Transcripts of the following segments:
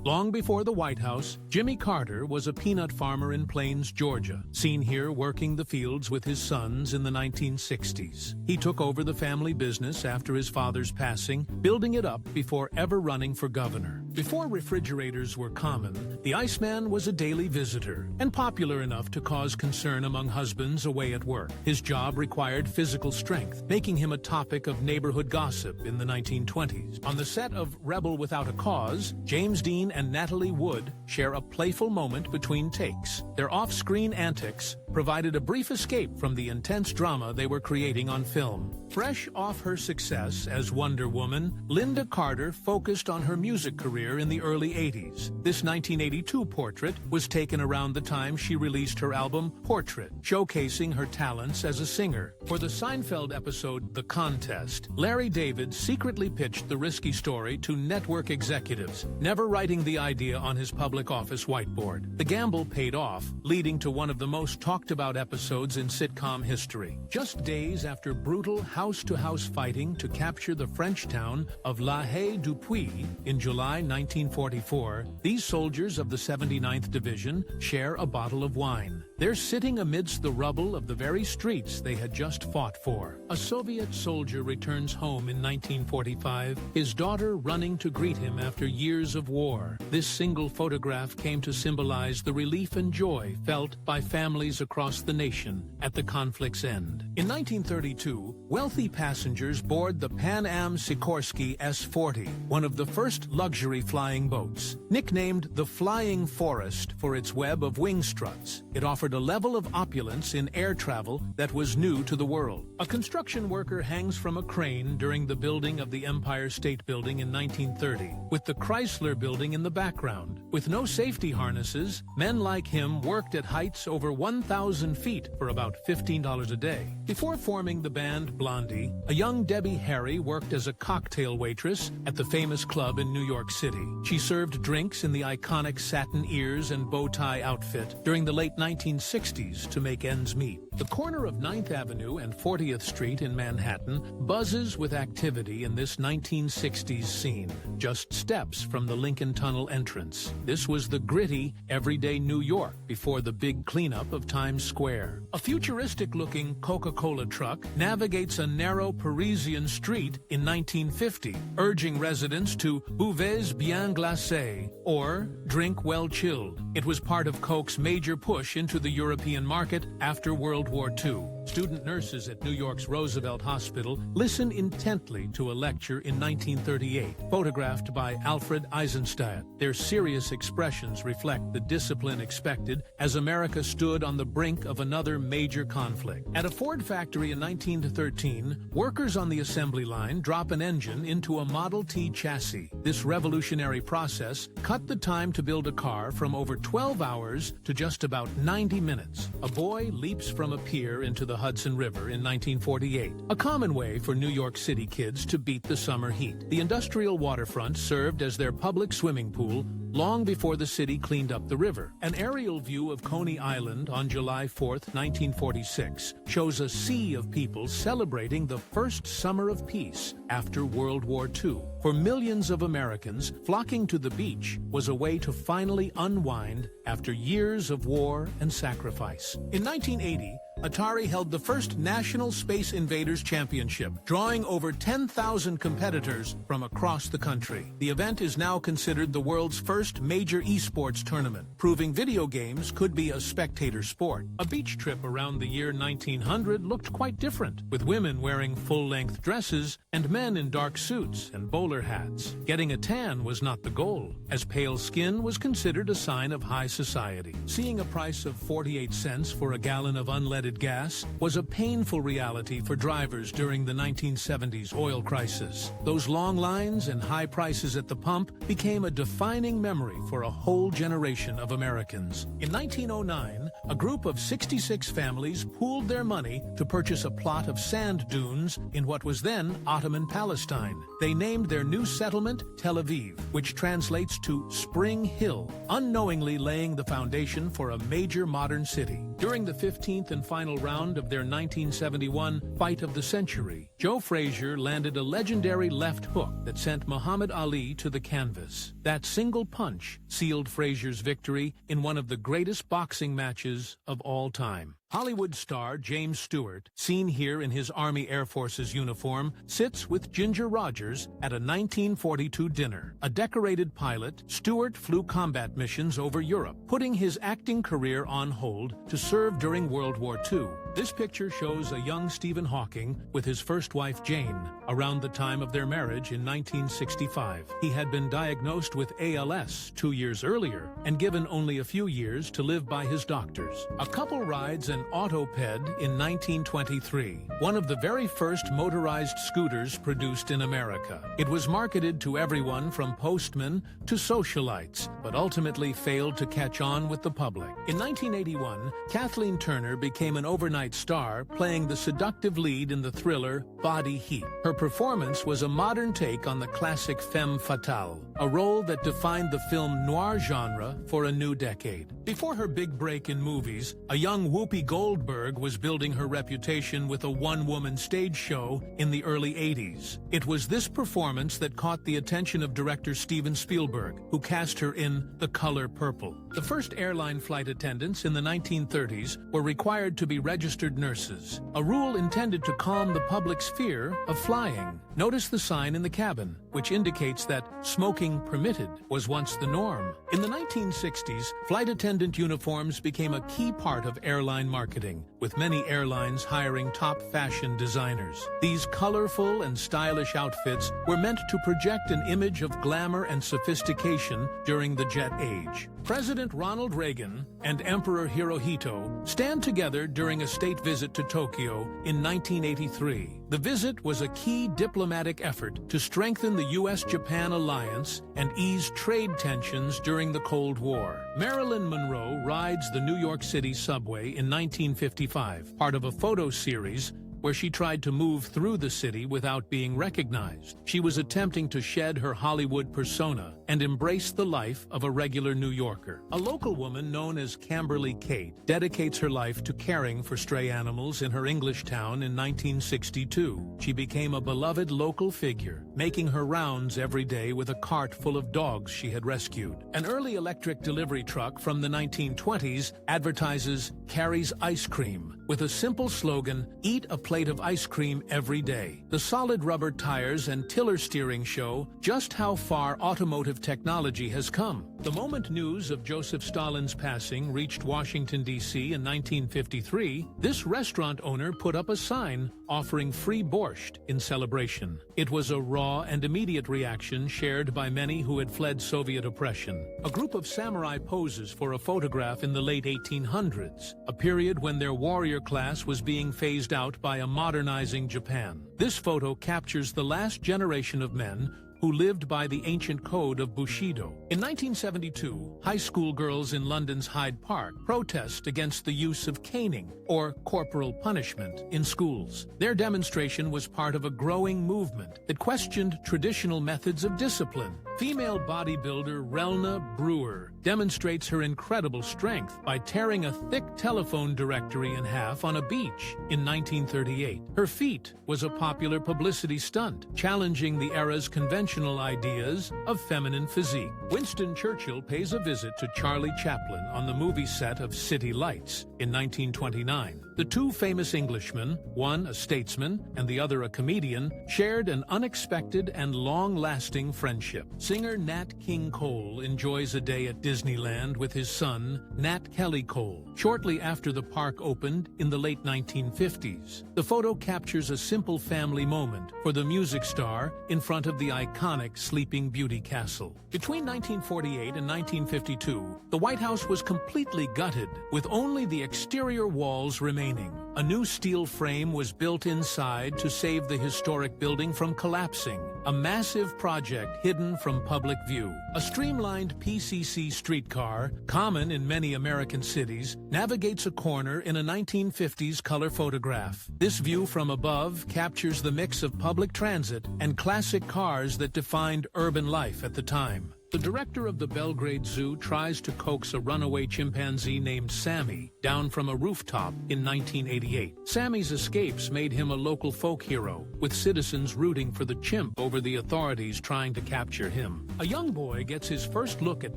Long before the White House, Jimmy Carter was a peanut farmer in Plains, Georgia, seen here working the fields with his sons in the 1960s. He took over the family business after his father's passing, building it up before ever running for governor. Before refrigerators were common, the Iceman was a daily visitor and popular enough to cause concern among husbands away at work. His job required physical strength, making him a topic of neighborhood gossip in the 1920s. On the set of Rebel Without a Cause, James Dean and Natalie Wood share a playful moment between takes. Their off-screen antics provided a brief escape from the intense drama they were creating on film. Fresh off her success as Wonder Woman, Lynda Carter focused on her music career in the early 80s. This 1982 portrait was taken around the time she released her album Portrait, showcasing her talents as a singer. For the Seinfeld episode The Contest, Larry David secretly pitched the risky story to network executives, never writing the idea on his public office whiteboard. The gamble paid off, leading to one of the most talked about episodes in sitcom history. Just days after brutal house-to-house fighting to capture the French town of La Haye-du-Puy in July 1944, these soldiers of the 79th Division share a bottle of wine. They're sitting amidst the rubble of the very streets they had just fought for. A Soviet soldier returns home in 1945, his daughter running to greet him after years of war. This single photograph came to symbolize the relief and joy felt by families across the nation at the conflict's end. In 1932, wealthy passengers board the Pan Am Sikorsky S-40, one of the first luxury flying boats. Nicknamed the Flying Forest for its web of wing struts, it offered a level of opulence in air travel that was new to the world. A construction worker hangs from a crane during the building of the Empire State Building in 1930, with the Chrysler Building in the background. With no safety harnesses, men like him worked at heights over 1,000 feet for about $15 a day. Before forming the band Blondie, a young Debbie Harry worked as a cocktail waitress at the famous club in New York City. She served drinks in the iconic satin ears and bow tie outfit during the late 1960s to make ends meet. The corner of 9th Avenue and 40th Street in Manhattan buzzes with activity in this 1960s scene, just steps from the Lincoln Tunnel entrance. This was the gritty, everyday New York before the big cleanup of Times Square. A futuristic-looking Coca-Cola truck navigates a narrow Parisian street in 1950, urging residents to buvez bien glacé, or drink well chilled. It was part of Coke's major push into the European market after World War II. Student nurses at New York's Roosevelt Hospital listen intently to a lecture in 1938, photographed by Alfred Eisenstadt. Their serious expressions reflect the discipline expected as America stood on the brink of another major conflict. At a Ford factory in 1913, workers on the assembly line drop an engine into a Model T chassis. This revolutionary process cut the time to build a car from over 12 hours to just about 90 minutes. A boy leaps from a pier into the Hudson River in 1948, a common way for New York City kids to beat the summer heat. The industrial waterfront served as their public swimming pool long before the city cleaned up the river. An aerial view of Coney Island on July 4th, 1946, shows a sea of people celebrating the first summer of peace after World War II. For millions of Americans, flocking to the beach was a way to finally unwind after years of war and sacrifice. In 1980, Atari held the first National Space Invaders Championship, drawing over 10,000 competitors from across the country. The event is now considered the world's first major esports tournament, proving video games could be a spectator sport. A beach trip around the year 1900 looked quite different, with women wearing full-length dresses and men in dark suits and bowler hats. Getting a tan was not the goal, as pale skin was considered a sign of high society. Seeing a price of 48 cents for a gallon of unleaded gas was a painful reality for drivers during the 1970s oil crisis. Those long lines and high prices at the pump became a defining memory for a whole generation of Americans. In 1909, a group of 66 families pooled their money to purchase a plot of sand dunes in what was then Ottoman Palestine. They named their new settlement Tel Aviv, which translates to Spring Hill, unknowingly laying the foundation for a major modern city. During the 15th and final round of their 1971 Fight of the Century, Joe Frazier landed a legendary left hook that sent Muhammad Ali to the canvas. That single punch sealed Frazier's victory in one of the greatest boxing matches of all time. Hollywood star James Stewart, seen here in his Army Air Forces uniform, sits with Ginger Rogers at a 1942 dinner. A decorated pilot, Stewart flew combat missions over Europe, putting his acting career on hold to serve during World War II. This picture shows a young Stephen Hawking with his first wife Jane, around the time of their marriage in 1965. He had been diagnosed with ALS 2 years earlier and given only a few years to live by his doctors. A couple rides an Autoped in 1923, one of the very first motorized scooters produced in America. It was marketed to everyone from postmen to socialites, but ultimately failed to catch on with the public. In 1981, Kathleen Turner became an overnight star, playing the seductive lead in the thriller Body Heat. Her performance was a modern take on the classic femme fatale, a role that defined the film noir genre for a new decade. Before her big break in movies, a young Whoopi Goldberg was building her reputation with a one-woman stage show in the early 80s. It was this performance that caught the attention of director Steven Spielberg, who cast her in The Color Purple. The first airline flight attendants in the 1930s were required to be registered nurses, a rule intended to calm the public's fear of flying. Notice the sign in the cabin, which indicates that smoking permitted was once the norm. In the 1960s, flight attendant uniforms became a key part of airline marketing, with many airlines hiring top fashion designers. These colorful and stylish outfits were meant to project an image of glamour and sophistication during the jet age. President Ronald Reagan and Emperor Hirohito stand together during a state visit to Tokyo in 1983. The visit was a key diplomatic effort to strengthen the U.S.-Japan alliance and ease trade tensions during the Cold War. Marilyn Monroe rides the New York City subway in 1955, part of a photo series where she tried to move through the city without being recognized. She was attempting to shed her Hollywood persona and embrace the life of a regular New Yorker. A local woman known as Camberly Kate dedicates her life to caring for stray animals in her English town in 1962. She became a beloved local figure, making her rounds every day with a cart full of dogs she had rescued. An early electric delivery truck from the 1920s advertises Carrie's Ice Cream with a simple slogan, "Eat a plate of ice cream every day." The solid rubber tires and tiller steering show just how far automotive technology has come. The moment news of Joseph Stalin's passing reached Washington, D.C. in 1953, this restaurant owner put up a sign offering free borscht in celebration. It was a raw and immediate reaction shared by many who had fled Soviet oppression. A group of samurai poses for a photograph in the late 1800s, a period when their warrior class was being phased out by a modernizing Japan. This photo captures the last generation of men who lived by the ancient code of Bushido. In 1972, high school girls in London's Hyde Park protest against the use of caning, or corporal punishment, in schools. Their demonstration was part of a growing movement that questioned traditional methods of discipline. Female bodybuilder Relna Brewer demonstrates her incredible strength by tearing a thick telephone directory in half on a beach in 1938. Her feat was a popular publicity stunt, challenging the era's conventional ideas of feminine physique. Winston Churchill pays a visit to Charlie Chaplin on the movie set of City Lights in 1929. The two famous Englishmen, one a statesman and the other a comedian, shared an unexpected and long-lasting friendship. Singer Nat King Cole enjoys a day at Disneyland with his son, Nat Kelly Cole, shortly after the park opened in the late 1950s. The photo captures a simple family moment for the music star in front of the iconic iconic Sleeping Beauty castle. Between 1948 and 1952, the White House was completely gutted, with only the exterior walls remaining. A new steel frame was built inside to save the historic building from collapsing, a massive project hidden from public view. A streamlined PCC streetcar, common in many American cities, navigates a corner in a 1950s color photograph. This view from above captures the mix of public transit and classic cars that defined urban life at the time. The director of the Belgrade Zoo tries to coax a runaway chimpanzee named Sammy down from a rooftop in 1988. Sammy's escapes made him a local folk hero, with citizens rooting for the chimp over the authorities trying to capture him. A young boy gets his first look at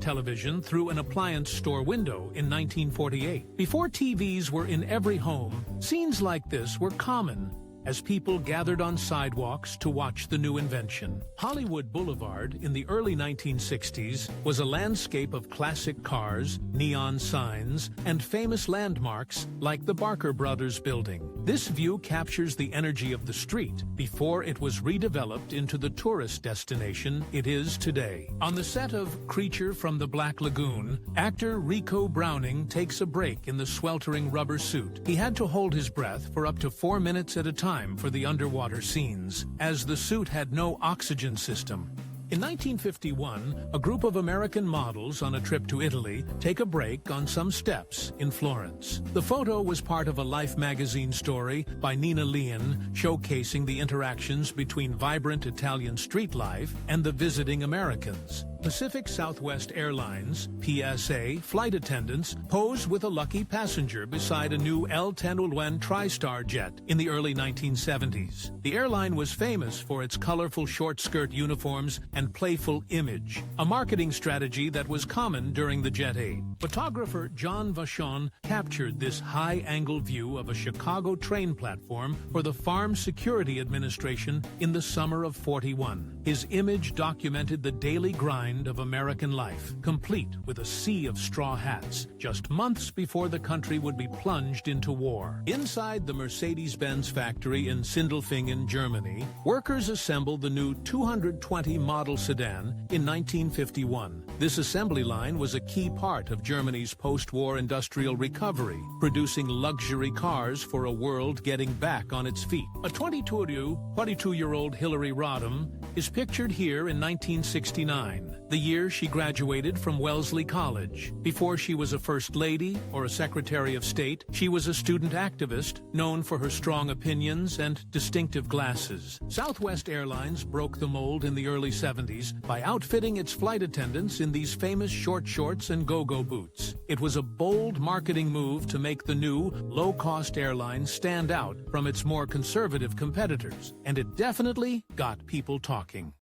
television through an appliance store window in 1948. Before TVs were in every home, scenes like this were common as people gathered on sidewalks to watch the new invention. Hollywood Boulevard in the early 1960s was a landscape of classic cars, neon signs, and famous landmarks like the Barker Brothers building. This view captures the energy of the street before it was redeveloped into the tourist destination it is today. On the set of Creature from the Black Lagoon, actor Rico Browning takes a break in the sweltering rubber suit. He had to hold his breath for up to 4 minutes at a time for the underwater scenes, as the suit had no oxygen system. In 1951, a group of American models on a trip to Italy take a break on some steps in Florence. The photo was part of a Life magazine story by Nina Leon showcasing the interactions between vibrant Italian street life and the visiting Americans. Pacific Southwest Airlines, PSA, flight attendants pose with a lucky passenger beside a new El-10 TriStar jet in the early 1970s. The airline was famous for its colorful short-skirt uniforms and playful image, a marketing strategy that was common during the jet age. Photographer John Vachon captured this high-angle view of a Chicago train platform for the Farm Security Administration in the summer of '41. His image documented the daily grind of American life, complete with a sea of straw hats, just months before the country would be plunged into war. Inside the Mercedes-Benz factory in Sindelfingen, Germany, workers assembled the new 220 model sedan in 1951. This assembly line was a key part of Germany's post-war industrial recovery, producing luxury cars for a world getting back on its feet. A 22-year-old Hillary Rodham is pictured here in 1969, the year she graduated from Wellesley College. Before she was a First Lady or a Secretary of State, she was a student activist known for her strong opinions and distinctive glasses. Southwest Airlines broke the mold in the early 70s by outfitting its flight attendants in these famous short shorts and go-go boots. It was a bold marketing move to make the new, low-cost airline stand out from its more conservative competitors, and it definitely got people talking.